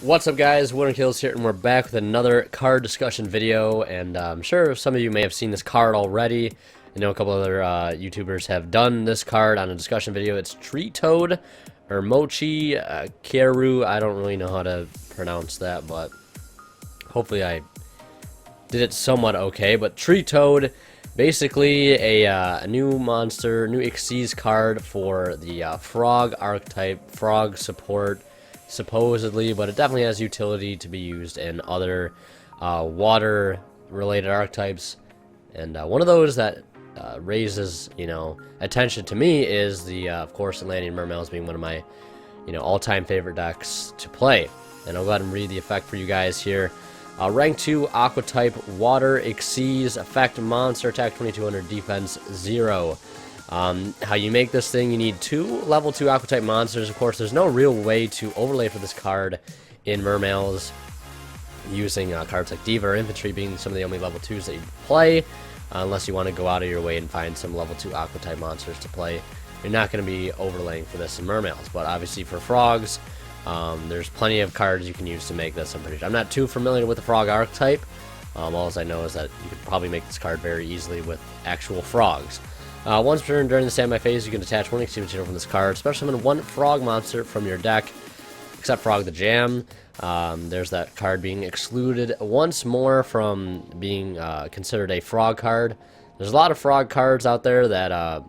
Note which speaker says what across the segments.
Speaker 1: What's up, guys? Winter Kills here, and we're back with another card discussion video. And I'm sure some of you may have seen this card already. I know a couple other YouTubers have done this card on a discussion video. It's Treatoad, or Mochi Keru. I don't really know how to pronounce that, but hopefully I did it somewhat okay. But Treatoad, basically a new monster, new Xyz card for the frog archetype, frog support, supposedly, but it definitely has utility to be used in other water related archetypes. And one of those that raises attention to me is the of course Atlantean Mermails being one of my all-time favorite decks to play. And I'll go ahead and read the effect for you guys here. Rank 2 Aqua type Water Xyz effect, monster attack 2200, defense 0. How you make this thing, you need 2 level 2 Aqua type monsters. Of course, there's no real way to overlay for this card in Mermails using cards like Diva or Infantry being some of the only level 2s that you play, unless you want to go out of your way and find some level 2 Aqua type monsters to play. You're not going to be overlaying for this in Mermails, but obviously for frogs, there's plenty of cards you can use to make this. I'm not too familiar with the frog archetype. All I know is that you could probably make this card very easily with actual frogs. Once per turn during the standby phase, you can attach one Xyz material from this card. Special summon 1 frog monster from your deck, except Frog the Jam. There's that card being excluded once more from being considered a frog card. There's a lot of frog cards out there that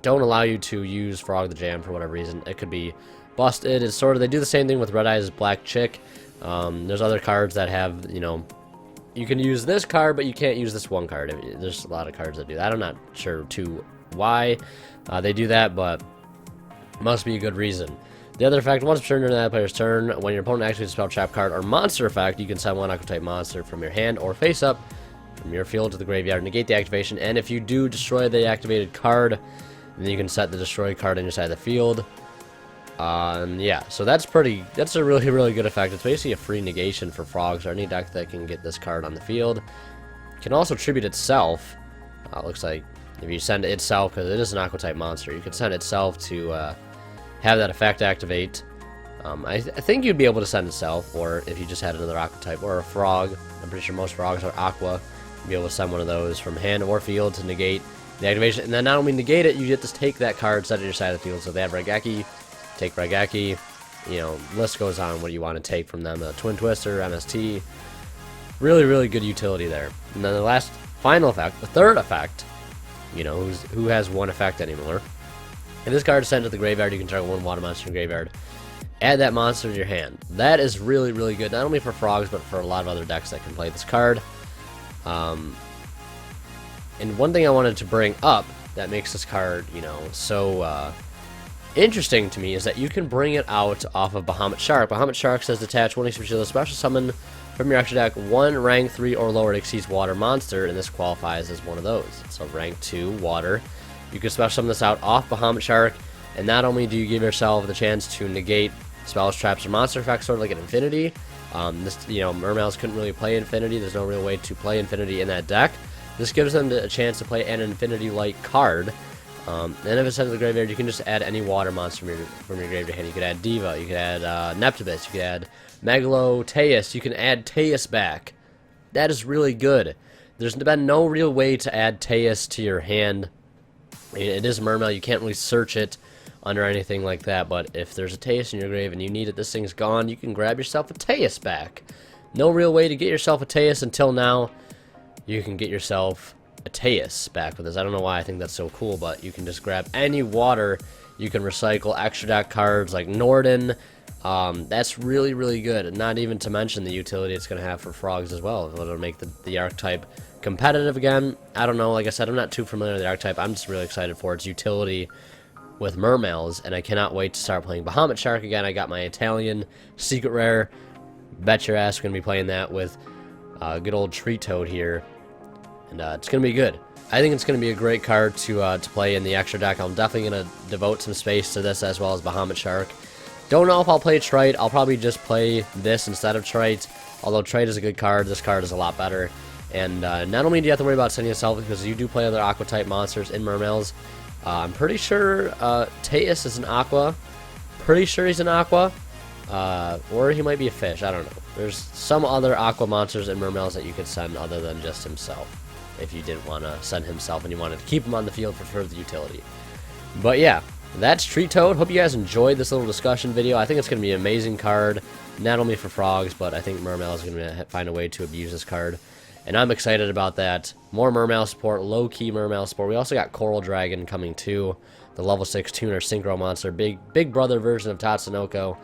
Speaker 1: don't allow you to use Frog the Jam for whatever reason. It could be busted. It's sort of, they do the same thing with Red Eyes Black Chick. There's other cards that have, you can use this card, but you can't use this one card. There's a lot of cards that do that. I'm not sure too why they do that, but must be a good reason. The other effect, once per turn during that player's turn, when your opponent activates a spell, trap card, or monster effect, you can send 1 Aqua type monster from your hand or face up from your field to the graveyard, negate the activation, and if you do destroy the activated card, then you can set the destroyed card on your side of the field. Yeah, so that's a really good effect. It's basically a free negation for frogs or any deck that can get this card on the field. It can also tribute itself. Looks like if you send itself, because it is an Aqua type monster, you can send itself to have that effect activate. I think you'd be able to send itself, or if you just had another Aqua type or a frog. I'm pretty sure most frogs are Aqua. You'd be able to send one of those from hand or field to negate the activation. And then not only negate it, you get to take that card, set it on your side of the field. So if they have Raigeki, take Raigeki. List goes on what you want to take from them. Twin Twister, MST. Really good utility there. And then the final effect, the third effect, who has one effect anymore. If this card is sent to the graveyard, you can target 1 water monster in the graveyard. Add that monster to your hand. That is really good, not only for frogs, but for a lot of other decks that can play this card. And one thing I wanted to bring up that makes this card, so interesting to me is that you can bring it out off of Bahamut Shark. Bahamut Shark says detach 1 Xyz special summon from your extra deck 1 rank 3 or lower Xyz water monster, and this qualifies as one of those. So rank 2 water. You can special summon this out off Bahamut Shark, and not only do you give yourself the chance to negate spells, traps, or monster effects, sort of like an Infinity. Mermails couldn't really play Infinity. There's no real way to play Infinity in that deck. This gives them a chance to play an Infinity-like card. And if it's sent to the graveyard, you can just add any water monster from your graveyard hand. You could add Diva, you could add Neptibus, you could add Megalo, Teus, you can add Teus back. That is really good. There's been no real way to add Teus to your hand. It is Mermail, you can't really search it under anything like that, but if there's a Teus in your grave and you need it, this thing's gone, you can grab yourself a Teus back. No real way to get yourself a Teus until now. You can get yourself a Teus back with this. I don't know why I think that's so cool, but you can just grab any water. You can recycle extra deck cards like Norden. That's really good, and not even to mention the utility it's going to have for frogs as well. It'll make the archetype competitive again. I don't know, like I said, I'm not too familiar with the archetype. I'm just really excited for its utility with Mermails, and I cannot wait to start playing Bahamut Shark again. I got my Italian secret rare. Bet your ass we're going to be playing that with good old Treatoad here. And it's going to be good. I think it's going to be a great card to play in the extra deck. I'm definitely going to devote some space to this as well as Bahamut Shark. Don't know if I'll play Trite. I'll probably just play this instead of Trite. Although Trite is a good card, this card is a lot better. And not only do you have to worry about sending yourself, because you do play other Aqua type monsters in Mermails. I'm pretty sure Teus is an Aqua. Pretty sure he's an Aqua. Or he might be a fish, I don't know. There's some other aqua monsters and mermails that you could send other than just himself, if you didn't want to send himself and you wanted to keep him on the field for further utility. But yeah, that's Treatoad. Hope you guys enjoyed this little discussion video. I think it's going to be an amazing card, not only for frogs, but I think Mermail is going to find a way to abuse this card. And I'm excited about that. More Mermail support, low-key Mermail support. We also got Coral Dragon coming too. The level 6 tuner synchro monster. Big brother version of Tatsunoko.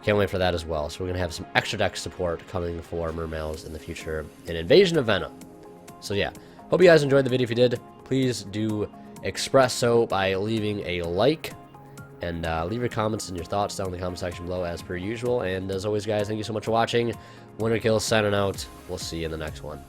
Speaker 1: Can't wait for that as well. So we're going to have some extra deck support coming for Mermails in the future in Invasion of Venom. So yeah, hope you guys enjoyed the video. If you did, please do express so by leaving a like. And leave your comments and your thoughts down in the comment section below as per usual. And as always, guys, thank you so much for watching. Winter Kills signing out. We'll see you in the next one.